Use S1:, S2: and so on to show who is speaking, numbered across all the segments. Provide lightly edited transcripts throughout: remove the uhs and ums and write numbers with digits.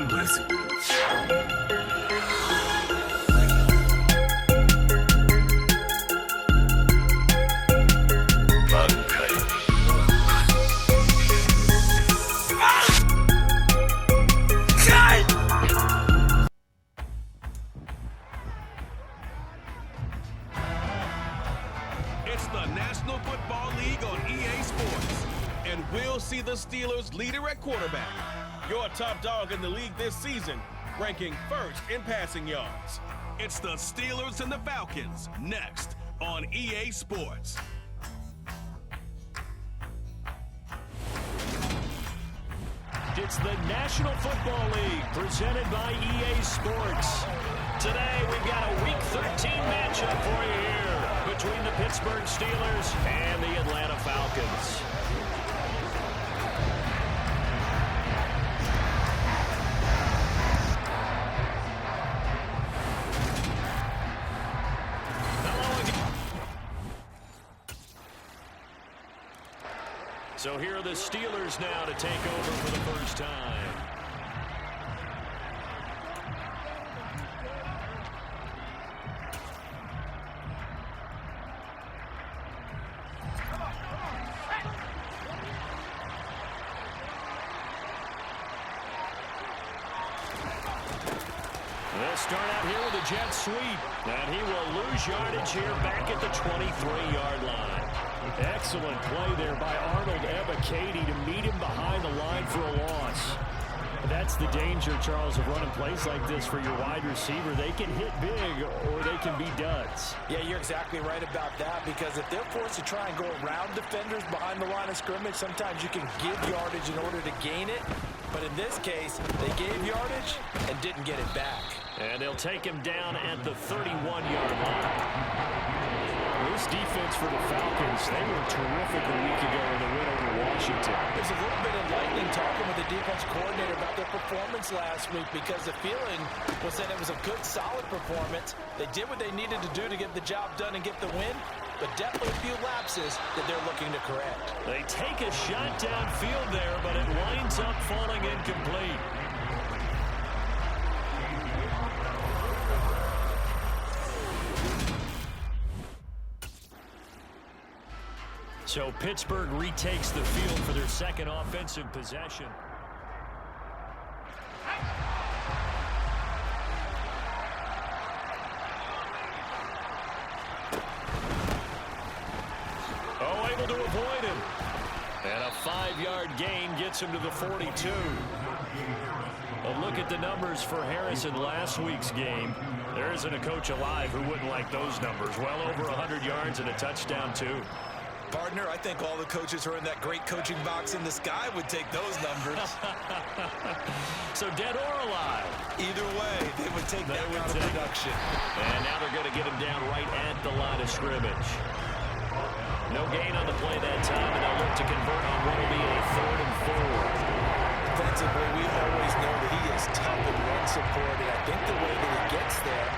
S1: God bless you.
S2: It's the National Football League on EA Sports. And we'll see the Steelers leader at quarterback. Your top dog in the league this season, ranking first in passing yards. It's the Steelers and the Falcons, next on EA Sports.
S3: It's the National Football League presented by EA Sports. Today we've got a Week 13 matchup for you here between the Pittsburgh Steelers and the Atlanta Falcons. So here are the Steelers now to take over for the first time. They'll start out here with a jet sweep, and he will lose yardage here back at the 23-yard line. Excellent play there by Arnold Ebiketie to meet him behind the line for a loss. That's the danger, Charles, of running plays like this for your wide receiver. They can hit big or they can be duds.
S4: Yeah, you're exactly right about that, because if they're forced to try and go around defenders behind the line of scrimmage, sometimes you can give yardage in order to gain it. But in this case, they gave yardage and didn't get it back.
S3: And they'll take him down at the 31-yard line. This defense for the Falcons, they were terrific a week ago in the win over Washington.
S4: There's a little bit of lightning talking with the defense coordinator about their performance last week, because the feeling was that it was a good, solid performance. They did what they needed to do to get the job done and get the win, but definitely a few lapses that they're looking to correct.
S3: They take a shot downfield there, but it winds up falling incomplete. So Pittsburgh retakes the field for their second offensive possession. Oh, able to avoid him. And a 5-yard gain gets him to the 42. A look at the numbers for Harrison last week's game. There isn't a coach alive who wouldn't like those numbers. Well over 100 yards and a touchdown, too.
S4: Partner, I think all the coaches who are in that great coaching box in the sky would take those numbers.
S3: So dead or alive?
S4: Either way, they would take that kind of production.
S3: And now they're going to get him down right at the line of scrimmage. No gain on the play that time, and they'll look to convert on what will be a 3rd and 4.
S4: Defensively, we always know that he is tough in run support, and I think the way that he gets there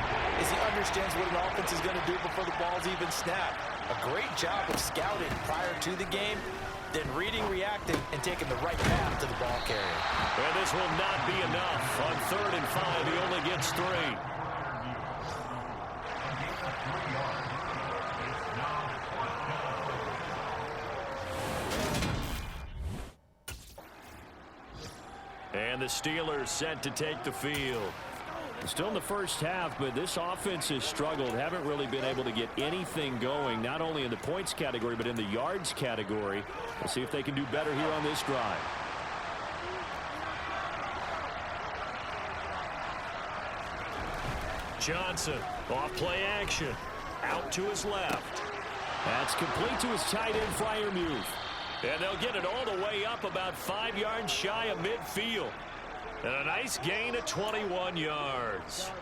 S4: is he understands what an offense is going to do before the ball's even snapped. A great job of scouting prior to the game, then reading, reacting, and taking the right path to the ball carrier.
S3: And this will not be enough. On 3rd and 5, he only gets 3. And the Steelers set to take the field. Still in the first half, but this offense has struggled. Haven't really been able to get anything going, not only in the points category, but in the yards category. We'll see if they can do better here on this drive. Johnson, off play action. Out to his left. That's complete to his tight end, Freiermuth. And they'll get it all the way up about 5 yards shy of midfield. And a nice gain of 21 yards.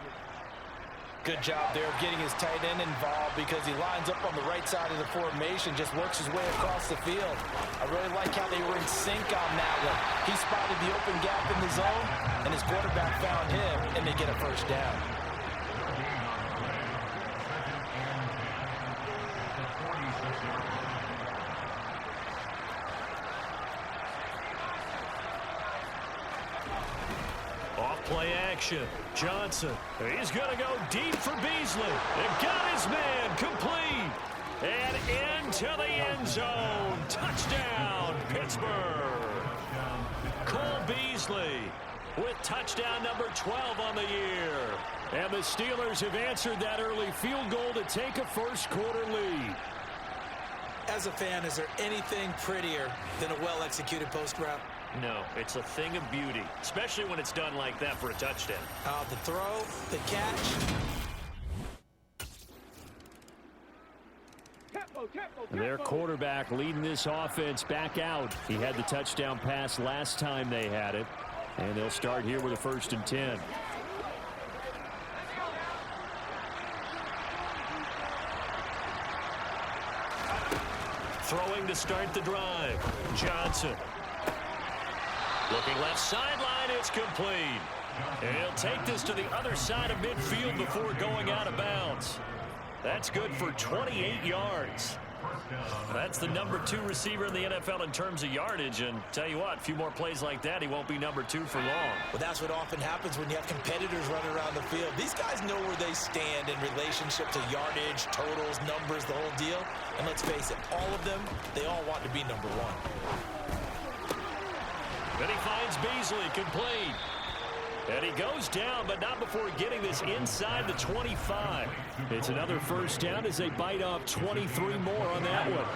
S4: Good job there of getting his tight end involved, because he lines up on the right side of the formation, just works his way across the field. I really like how they were in sync on that one. He spotted the open gap in the zone, and his quarterback found him, and they get a first down.
S3: Play action. Johnson. He's going to go deep for Beasley. They got his man complete. And into the end zone. Touchdown, Pittsburgh. Cole Beasley with touchdown number 12 on the year. And the Steelers have answered that early field goal to take a first-quarter lead.
S4: As a fan, is there anything prettier than a well-executed post route?
S3: No, it's a thing of beauty, especially when it's done like that for a touchdown.
S4: The throw, the catch.
S3: Their quarterback leading this offense back out. He had the touchdown pass last time they had it. And they'll start here with a 1st and 10. Throwing to start the drive. Johnson. Looking left sideline, it's complete. And he'll take this to the other side of midfield before going out of bounds. That's good for 28 yards. That's the number 2 receiver in the NFL in terms of yardage. And tell you what, a few more plays like that, he won't be number 2 for long.
S4: Well, that's what often happens when you have competitors running around the field. These guys know where they stand in relationship to yardage, totals, numbers, the whole deal. And let's face it, all of them, they all want to be number 1.
S3: Then he finds Beasley, complete. And he goes down, but not before getting this inside the 25. It's another 1st down as they bite off 23 more on that one.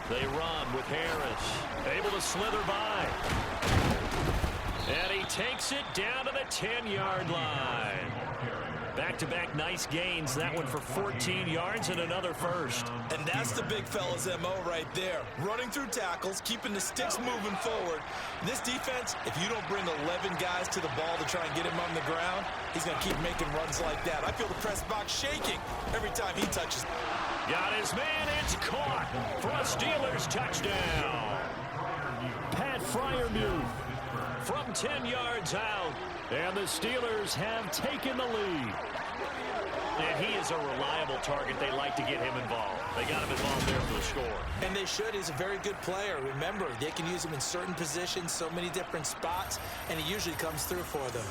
S3: They run with Harris, able to slither by. And he takes it down to the 10-yard line. Back-to-back nice gains. That one for 14 yards and another 1st.
S4: And that's the big fella's MO right there. Running through tackles, keeping the sticks moving forward. This defense, if you don't bring 11 guys to the ball to try and get him on the ground, he's going to keep making runs like that. I feel the press box shaking every time he touches.
S3: Got his man. It's caught for a Steelers touchdown. Pat Freiermuth from 10 yards out. And the Steelers have taken the lead. And he is a reliable target. They like to get him involved. They got him involved there for the score.
S4: And they should. He's a very good player. Remember, they can use him in certain positions, so many different spots, and he usually comes through for them.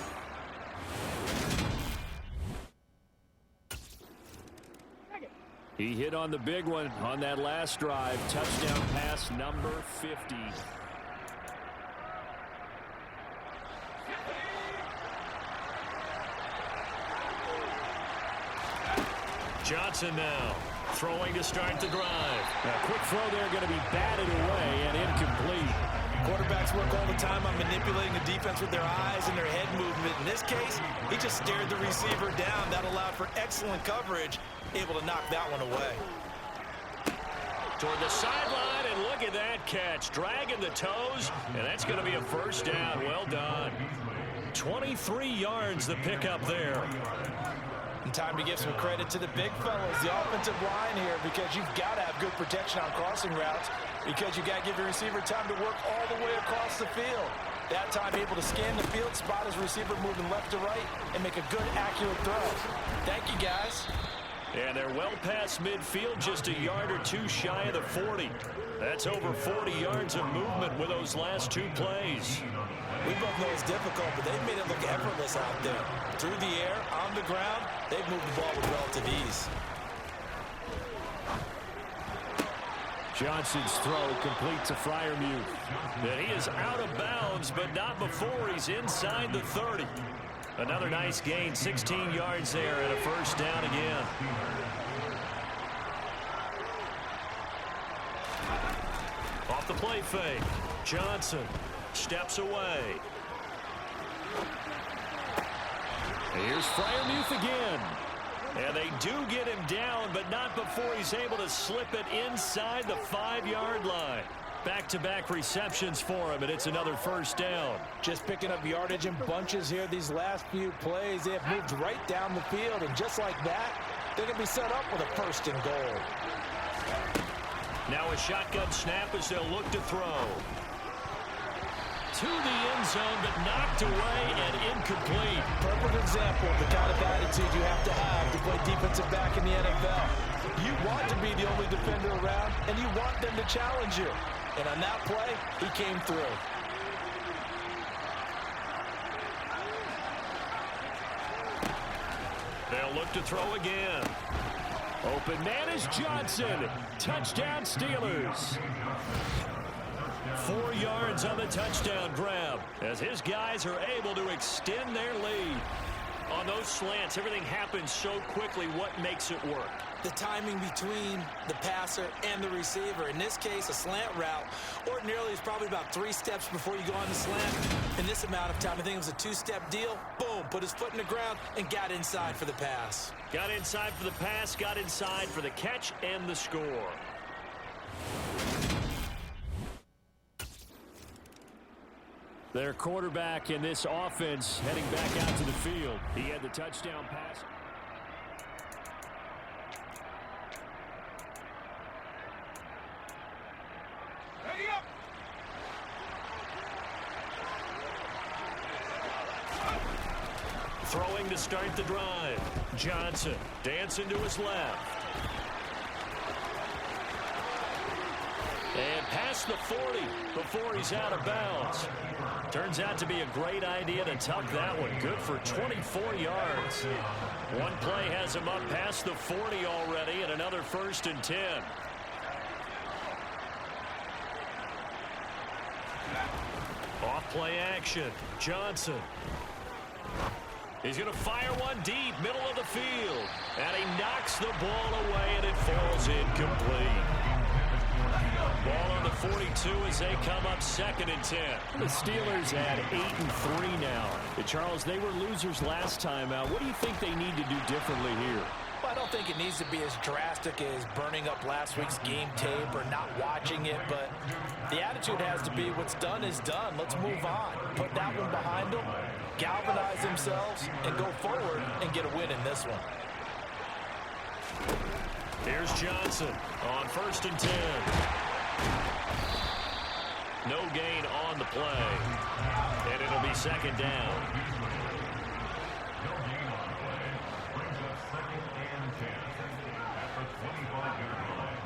S3: He hit on the big one on that last drive. Touchdown pass number 50. Johnson now throwing to start the drive. A quick throw there going to be batted away and incomplete.
S4: Quarterbacks work all the time on manipulating the defense with their eyes and their head movement. In this case, he just stared the receiver down. That allowed for excellent coverage, able to knock that one away.
S3: Toward the sideline, and look at that catch. Dragging the toes, and that's going to be a 1st down. Well done. 23 yards the pickup there.
S4: And time to give some credit to the big fellas, the offensive line here, because you've got to have good protection on crossing routes, because you got to give your receiver time to work all the way across the field. That time able to scan the field, spot his receiver moving left to right, and make a good, accurate throw. Thank you, guys.
S3: And they're well past midfield, just a yard or 2 shy of the 40. That's over 40 yards of movement with those last 2 plays.
S4: We both know it's difficult, but they've made it look effortless out there. Through the air, on the ground, they've moved the ball with relative ease.
S3: Johnson's throw complete to Freiermuth. And he is out of bounds, but not before he's inside the 30. Another nice gain, 16 yards there, and a 1st down again. Off the play fake, Johnson steps away. Here's Freiermuth again. And they do get him down, but not before he's able to slip it inside the 5-yard line. Back-to-back receptions for him, and it's another 1st down.
S4: Just picking up yardage in bunches here these last few plays. They have moved right down the field, and just like that, they're going to be set up with a 1st and goal.
S3: Now a shotgun snap as they'll look to throw. to the end zone, but knocked away and incomplete.
S4: Perfect example of the kind of attitude you have to play defensive back in the NFL. You want to be the only defender around, and you want them to challenge you. And on that play, he came through.
S3: They'll look to throw again. Open man is Johnson. Touchdown Steelers. 4 yards on the touchdown grab as his guys are able to extend their lead. On those slants, everything happens so quickly. What makes it work?
S4: The timing between the passer and the receiver. In this case, a slant route ordinarily is probably about 3 steps before you go on the slant. In this amount of time, I think it was a 2-step deal. Boom, put his foot in the ground and got inside for the pass.
S3: Got inside for the pass, got inside for the catch and the score. Their quarterback in this offense heading back out to the field. He had the touchdown pass.
S2: Ready up.
S3: Throwing to start the drive. Johnson dancing to his left. And past the 40 before he's out of bounds. Turns out to be a great idea to tuck that one. Good for 24 yards. One play has him up past the 40 already, and another 1st and 10. Off play action. Johnson. He's going to fire one deep, middle of the field. And he knocks the ball away, and it falls incomplete. Ball on the 42 as they come up 2nd and 10. The Steelers at 8-3 now. Charles, they were losers last time out. What do you think they need to do differently here?
S4: Well, I don't think it needs to be as drastic as burning up last week's game tape or not watching it, but the attitude has to be what's done is done. Let's move on. Put that one behind them, galvanize themselves, and go forward and get a win in this one.
S3: Here's Johnson on 1st and 10. No gain on the play. And it'll be 2nd down.
S1: No gain on the play. Brings up 2nd and 10 at the 25-yard line.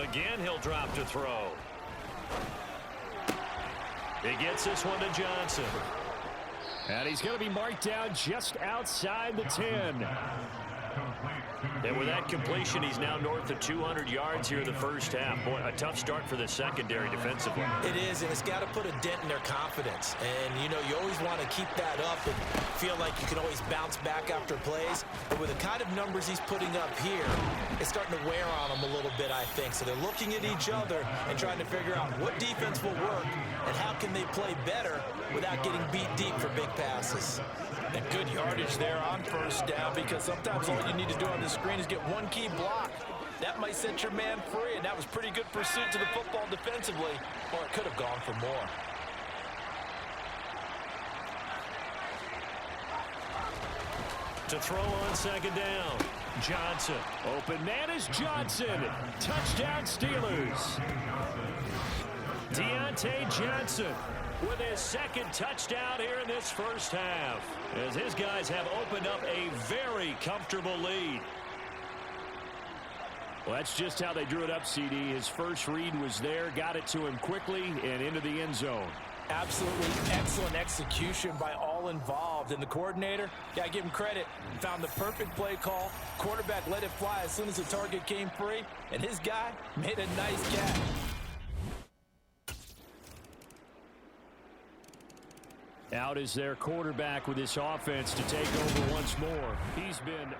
S3: Again, he'll drop to throw. He gets this one to Johnson. And he's going to be marked down just outside the 10. And with that completion, he's now north of 200 yards here in the first half. Boy, a tough start for the secondary defensively.
S4: It is, and it's got to put a dent in their confidence. And, you know, you always want to keep that up and feel like you can always bounce back after plays. But with the kind of numbers he's putting up here, it's starting to wear on them a little bit, I think. So they're looking at each other and trying to figure out what defense will work and how can they play better without getting beat deep for big passes. And good yardage there on 1st down, because sometimes all you need to do on the screen is get one key block. That might set your man free, and that was pretty good pursuit to the football defensively, or it could have gone for more.
S3: To throw on 2nd down. Johnson. Open man is Johnson. Touchdown Steelers. Deontay Johnson with his 2nd touchdown here in this first half, as his guys have opened up a very comfortable lead. Well, that's just how they drew it up, CD. His first read was there, got it to him quickly and into the end zone.
S4: Absolutely excellent execution by all involved. And the coordinator, got to give him credit, found the perfect play call. Quarterback let it fly as soon as the target came free, and his guy made a nice catch.
S3: Out is their quarterback with this offense to take over once more. He's been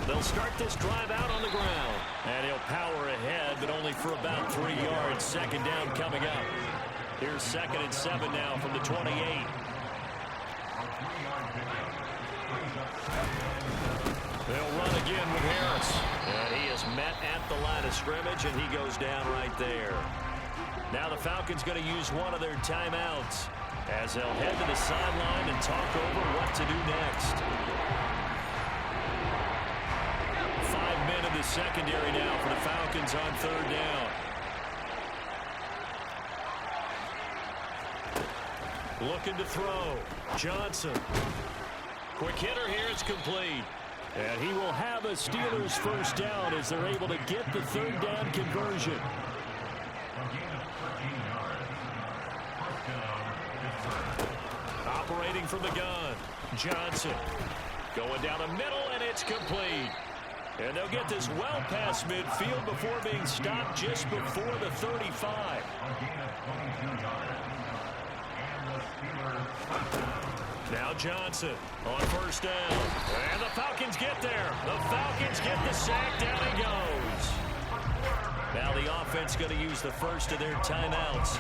S3: They'll start this drive out on the ground. And he'll power ahead, but only for about 3 yards. 2nd down coming up. Here's 2nd and 7 now from the 28. They'll run again with Harris. And he is met at the line of scrimmage, and he goes down right there. Now the Falcons going to use one of their timeouts as they'll head to the sideline and talk over what to do next. 5 men in the secondary now for the Falcons on 3rd down. Looking to throw. Johnson. Quick hitter here. It's complete. And he will have a Steelers 1st down as they're able to get the 3rd down conversion. Operating from the gun. Johnson. Going down the middle, and it's complete. And they'll get this well past midfield before being stopped just before the 35. Now Johnson on 1st down. And the Falcons get there. The Falcons get the sack. Down he goes. Now the offense going to use the first of their timeouts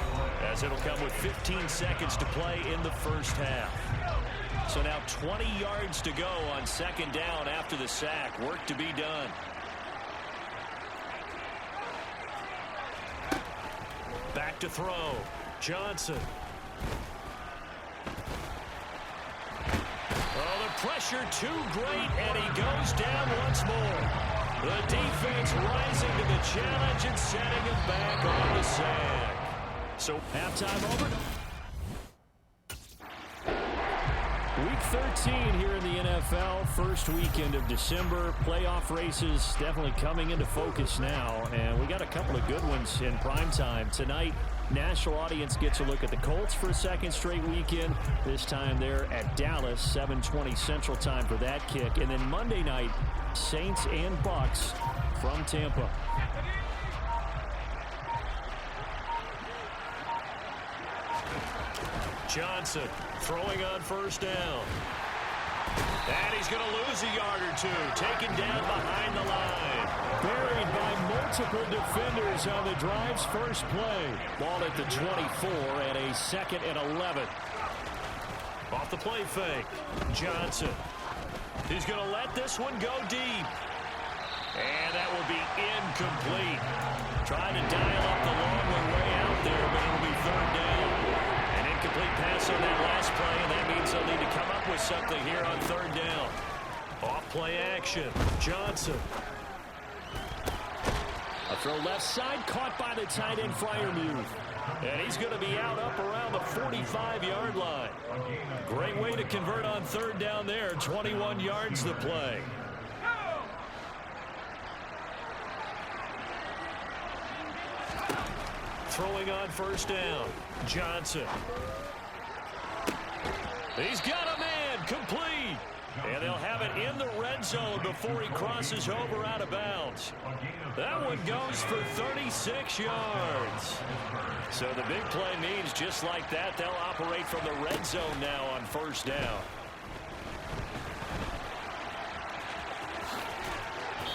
S3: as it'll come with 15 seconds to play in the 1st half. So now 20 yards to go on 2nd down after the sack. Work to be done. Back to throw. Johnson. Oh, the pressure too great, and he goes down once more. The defense rising to the challenge and setting him back on the sack. So halftime over. Week 13 here in the NFL, first weekend of December. Playoff races definitely coming into focus now, and we got a couple of good ones in prime time. Tonight, national audience gets a look at the Colts for a 2nd straight weekend. This time they're at Dallas, 7:20 Central Time for that kick. And then Monday night, Saints and Bucks from Tampa. Johnson throwing on 1st down. And he's going to lose a yard or two. Taken down behind the line. Buried by multiple defenders on the drive's first play. Ball at the 24 and a 2nd and 11. Off the play fake. Johnson. He's going to let this one go deep. And that will be incomplete. Trying to dial up the long one way out there, but it'll be 3rd down. An incomplete pass on that last play, and that means they'll need to come up with something here on 3rd down. Off play action. Johnson. A throw left side, caught by the tight end Freiermuth. And he's going to be out up around the 45-yard line. Great way to convert on 3rd down there. 21 yards to play. Throwing on 1st down. Johnson. He's got a man. Complete. And they'll have it in the red zone before he crosses over out of bounds. That one goes for 36 yards. So the big play means just like that, they'll operate from the red zone now on 1st down.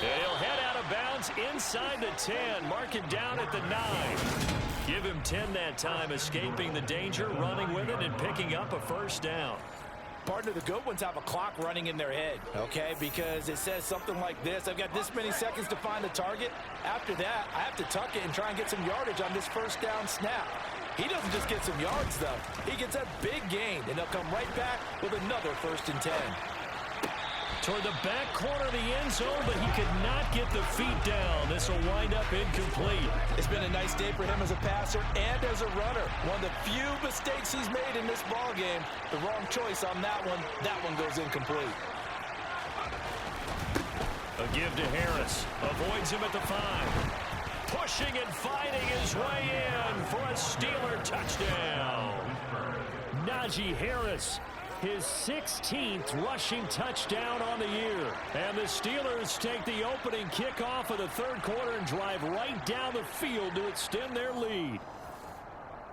S3: And he'll head out of bounds inside the 10, mark it down at the 9. Give him 10 that time, escaping the danger, running with it, and picking up a 1st down.
S4: Partner, the good ones have a clock running in their head, okay? Because it says something like this. I've got this many seconds to find the target. After that, I have to tuck it and try and get some yardage on this 1st down snap. He doesn't just get some yards, though. He gets a big gain, and they'll come right back with another 1st and 10.
S3: Toward the back corner of the end zone, but he could not get the feet down. This will wind up incomplete.
S4: It's been a nice day for him as a passer and as a runner. One of the few mistakes he's made in this ball game. The wrong choice on that one. That one goes incomplete.
S3: A give to Harris. Avoids him at the 5. Pushing and fighting his way in for a Steeler touchdown. Najee Harris. His 16th rushing touchdown on the year. And the Steelers take the opening kickoff of the 3rd quarter and drive right down the field to extend their lead.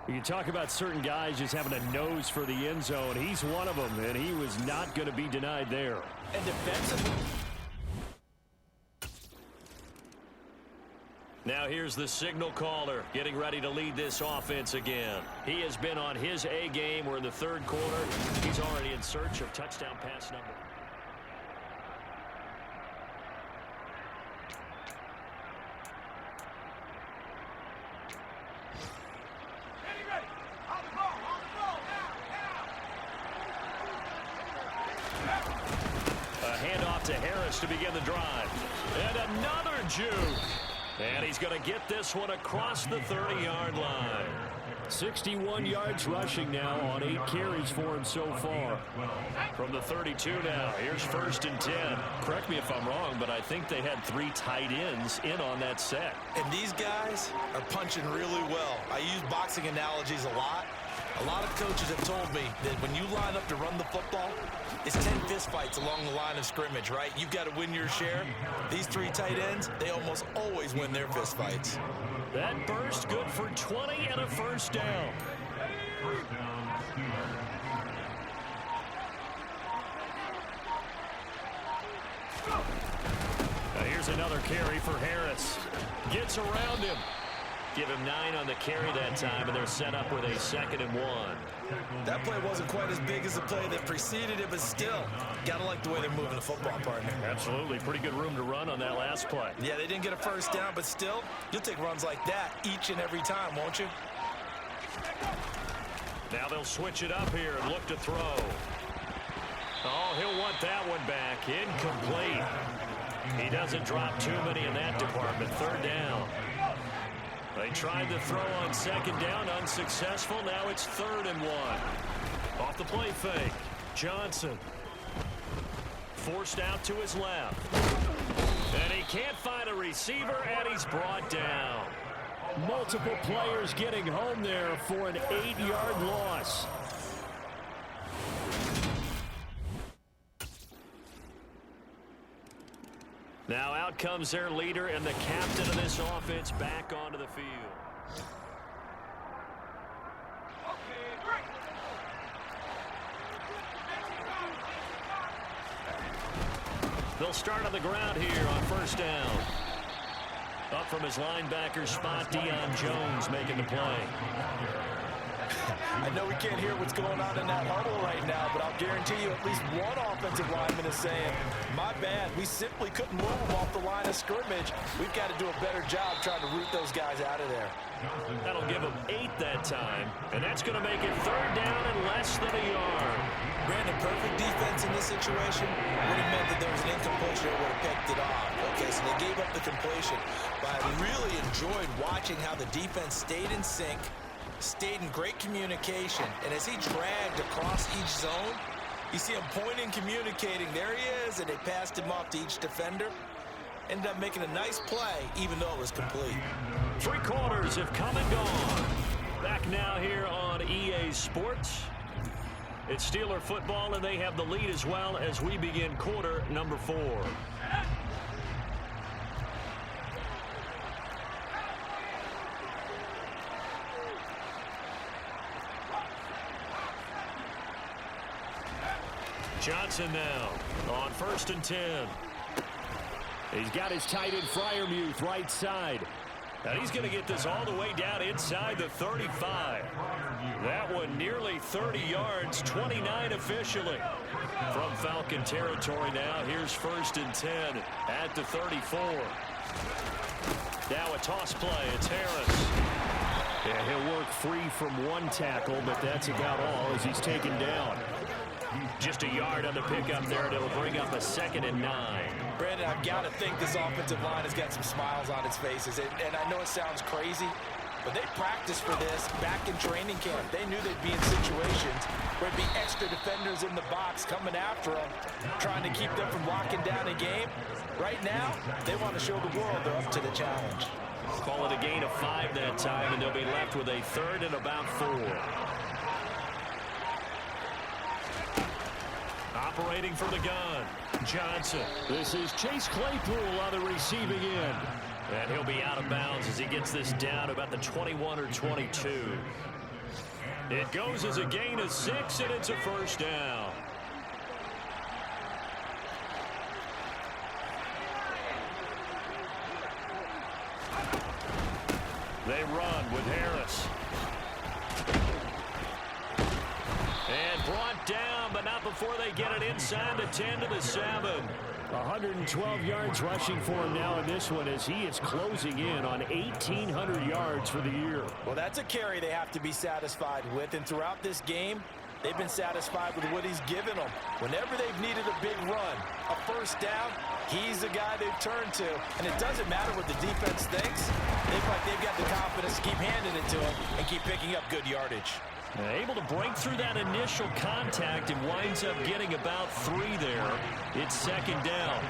S3: You talk about certain guys just having a nose for the end zone. He's one of them, and he was not going to be denied there.
S4: And defensively,
S3: Now here's the signal caller getting ready to lead this offense again. He has been on his A game. We're in the third quarter. He's already in search of touchdown pass number. A handoff to Harris to begin the drive. And another juke. And he's going to get this one across the 30-yard line. 61 yards rushing now on 8 carries for him so far. From the 32 now, here's 1st and 10. Correct me if I'm wrong, but I think they had 3 tight ends in on that set.
S4: And these guys are punching really well. I use boxing analogies a lot. A lot of coaches have told me that when you line up to run the football, it's 10 fistfights along the line of scrimmage, right? You've got to win your share. These 3 tight ends, they almost always win their fistfights.
S3: That burst good for 20 and a 1st down. Now here's another carry for Harris. Gets around him. Give him 9 on the carry that time, and they're set up with a 2nd and 1.
S4: That play wasn't quite as big as the play that preceded it, but still, gotta like the way they're moving the football, partner.
S3: Absolutely. Pretty good room to run on that last play.
S4: Yeah, they didn't get a 1st down, but still, you'll take runs like that each and every time, won't you?
S3: Now they'll switch it up here and look to throw. Oh, he'll want that one back. Incomplete. He doesn't drop too many in that department. 3rd down. They tried to throw on 2nd down, unsuccessful. Now it's 3rd and 1. Off the play fake. Johnson. Forced out to his left. And he can't find a receiver, and he's brought down. Multiple players getting home there for an 8-yard loss. Now out comes their leader and the captain of this offense back onto the field. They'll start on the ground here on 1st down. Up from his linebacker spot, Deion Jones making the play.
S4: I know we can't hear what's going on in that huddle right now, but I'll guarantee you at least one offensive lineman is saying, my bad, we simply couldn't move them off the line of scrimmage. We've got to do a better job trying to root those guys out of there.
S3: That'll give them 8 that time, and that's going to make it 3rd down and less than a yard.
S4: Brandon, perfect defense in this situation would have meant that there was an incompletion that would have picked it off. Okay, so they gave up the completion, but I really enjoyed watching how the defense stayed in sync, stayed in great communication, and as he dragged across each zone, you see him pointing, communicating, there he is, and they passed him off to each defender. Ended up making a nice play, even though it was complete.
S3: 3 quarters have come and gone. Back now here on EA Sports. It's Steeler football, and they have the lead as well as we begin quarter number 4. Johnson now on 1st and 10. He's got his tight end Freiermuth right side. And he's going to get this all the way down inside the 35. That one nearly 30 yards, 29 officially. From Falcon territory now, here's 1st and 10 at the 34. Now a toss play, it's Harris. Yeah, he'll work free from 1 tackle, but that's about all as he's taken down. Just a yard on the pickup there, and it'll bring up a 2nd and 9.
S4: Brandon, I've got to think this offensive line has got some smiles on its faces. And I know it sounds crazy, but they practiced for this back in training camp. They knew they'd be in situations where it'd be extra defenders in the box coming after them, trying to keep them from locking down a game. Right now, they want to show the world they're up to the challenge.
S3: Call it a gain of 5 that time, and they'll be left with a 3rd and about 4. Operating from the gun, Johnson. This is Chase Claypool on the receiving end. And he'll be out of bounds as he gets this down about the 21 or 22. It goes as a gain of 6, and it's a 1st down. They run with Harris. And brought down, but not before they get it inside the 10 to the 7. 112 yards rushing for him now in this one as he is closing in on 1,800 yards for the year.
S4: Well, that's a carry they have to be satisfied with, and throughout this game, they've been satisfied with what he's given them. Whenever they've needed a big run, a first down, he's the guy they've turned to. And it doesn't matter what the defense thinks. They feel like they've got the confidence to keep handing it to him and keep picking up good yardage.
S3: Able to break through that initial contact and winds up getting about 3 there. It's second down.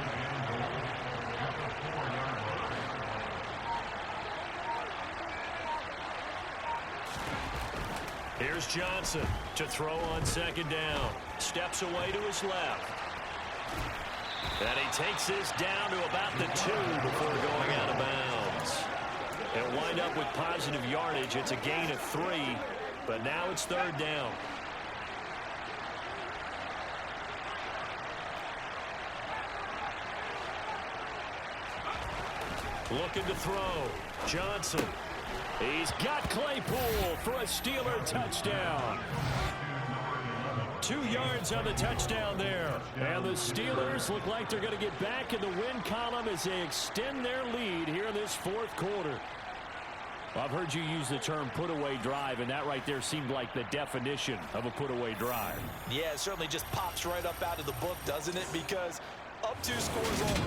S3: Here's Johnson to throw on second down. Steps away to his left. And he takes this down to about the 2 before going out of bounds. They'll wind up with positive yardage. It's a gain of 3. But now it's third down. Looking to throw. Johnson. He's got Claypool for a Steeler touchdown. 2 yards on the touchdown there. And the Steelers look like they're going to get back in the win column as they extend their lead here in this fourth quarter. I've heard you use the term put-away drive, and that right there seemed like the definition of a put-away drive.
S4: Yeah, it certainly just pops right up out of the book, doesn't it? Because up 2 scores only.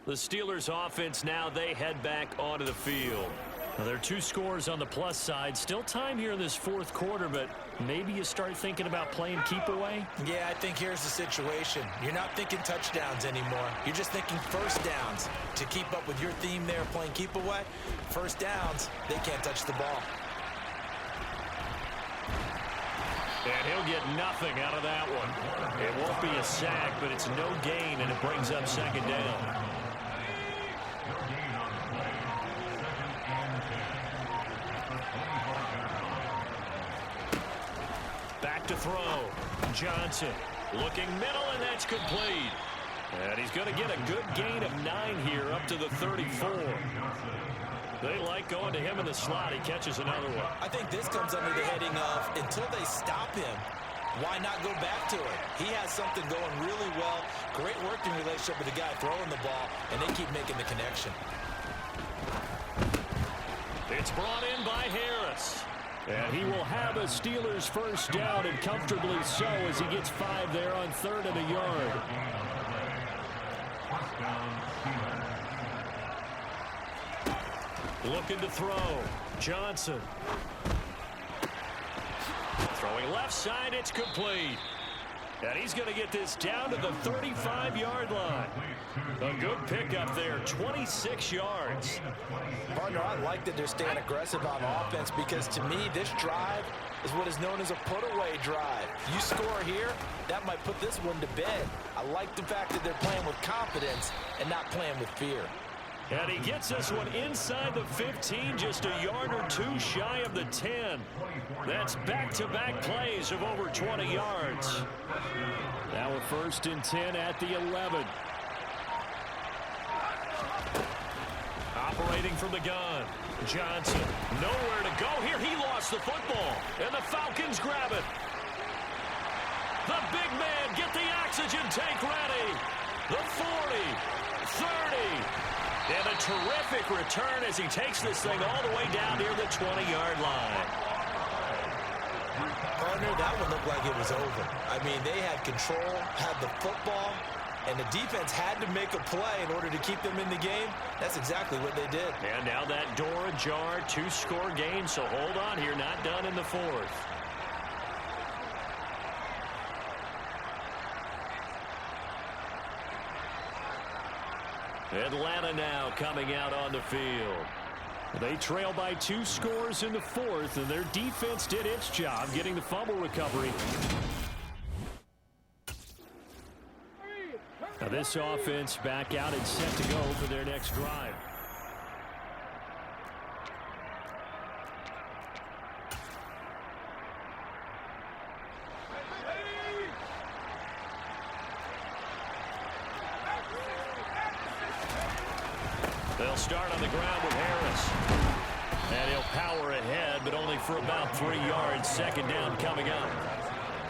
S3: The Steelers offense now, they head back onto the field. Now, there are 2 scores on the plus side. Still time here in this fourth quarter, but maybe you start thinking about playing keep away?
S4: Yeah, I think here's the situation. You're not thinking touchdowns anymore. You're just thinking first downs. To keep up with your theme there, playing keep away, first downs, they can't touch the ball.
S3: And he'll get nothing out of that one. It won't be a sack, but it's no gain, and it brings up second down. Back to throw. Johnson looking middle, and that's complete. And he's going to get a good gain of 9 here up to the 34. They like going to him in the slot. He catches another one.
S4: I think this comes under the heading of until they stop him, why not go back to it? He has something going really well. Great working relationship with the guy throwing the ball, and they keep making the connection.
S3: It's brought in by Harris. And he will have a Steelers first down, and comfortably so, as he gets 5 there on 3rd and a yard. Looking to throw. Johnson. Throwing left side, it's complete. And he's going to get this down to the 35-yard line. A good pickup there, 26 yards.
S4: Partner, I like that they're staying aggressive on offense because, to me, this drive is what is known as a put-away drive. You score here, that might put this one to bed. I like the fact that they're playing with confidence and not playing with fear.
S3: And he gets this one inside the 15, just a yard or 2 shy of the 10. That's back-to-back plays of over 20 yards. Now a 1st and 10 at the 11. Operating from the gun. Johnson, nowhere to go here. He lost the football, and the Falcons grab it. The big man, get the oxygen tank ready. The 40, 30. And a terrific return as he takes this thing all the way down near the 20-yard line.
S4: Partner, that one looked like it was over. I mean, they had control, had the football, and the defense had to make a play in order to keep them in the game. That's exactly what they did.
S3: And now that door ajar, 2-score game, so hold on here, not done in the 4th. Atlanta now coming out on the field. They trail by 2 scores in the 4th, and their defense did its job getting the fumble recovery. Now this offense back out and set to go for their next drive. They'll start on the ground with Harris. And he'll power ahead, but only for about 3 yards. Second down coming up.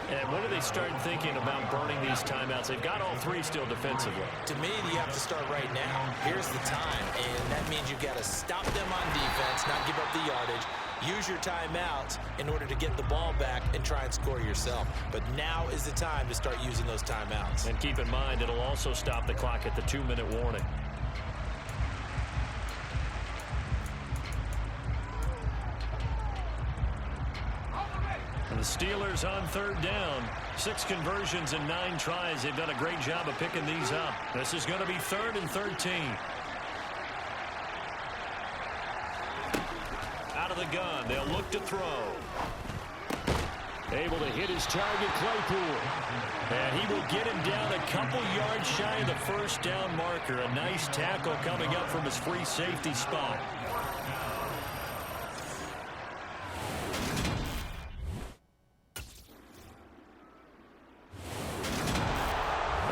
S3: And when do they start thinking about burning these timeouts? They've got all three still defensively.
S4: To me, you have to start right now. Here's the time, and that means you've got to stop them on defense, not give up the yardage. Use your timeouts in order to get the ball back and try and score yourself. But now is the time to start using those timeouts.
S3: And keep in mind, it'll also stop the clock at the 2-minute warning. And the Steelers on third down. 6 conversions and 9 tries. They've done a great job of picking these up. This is going to be 3rd and 13. Out of the gun. They'll look to throw. Able to hit his target, Claypool. And he will get him down a couple yards shy of the first down marker. A nice tackle coming up from his free safety spot.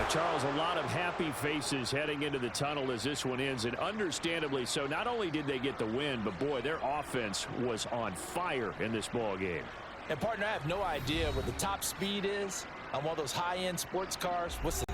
S3: Charles, a lot of happy faces heading into the tunnel as this one ends, and understandably so. Not only did they get the win, but boy, their offense was on fire in this ball game.
S4: And partner, I have no idea what the top speed is on one of those high-end sports cars. What's the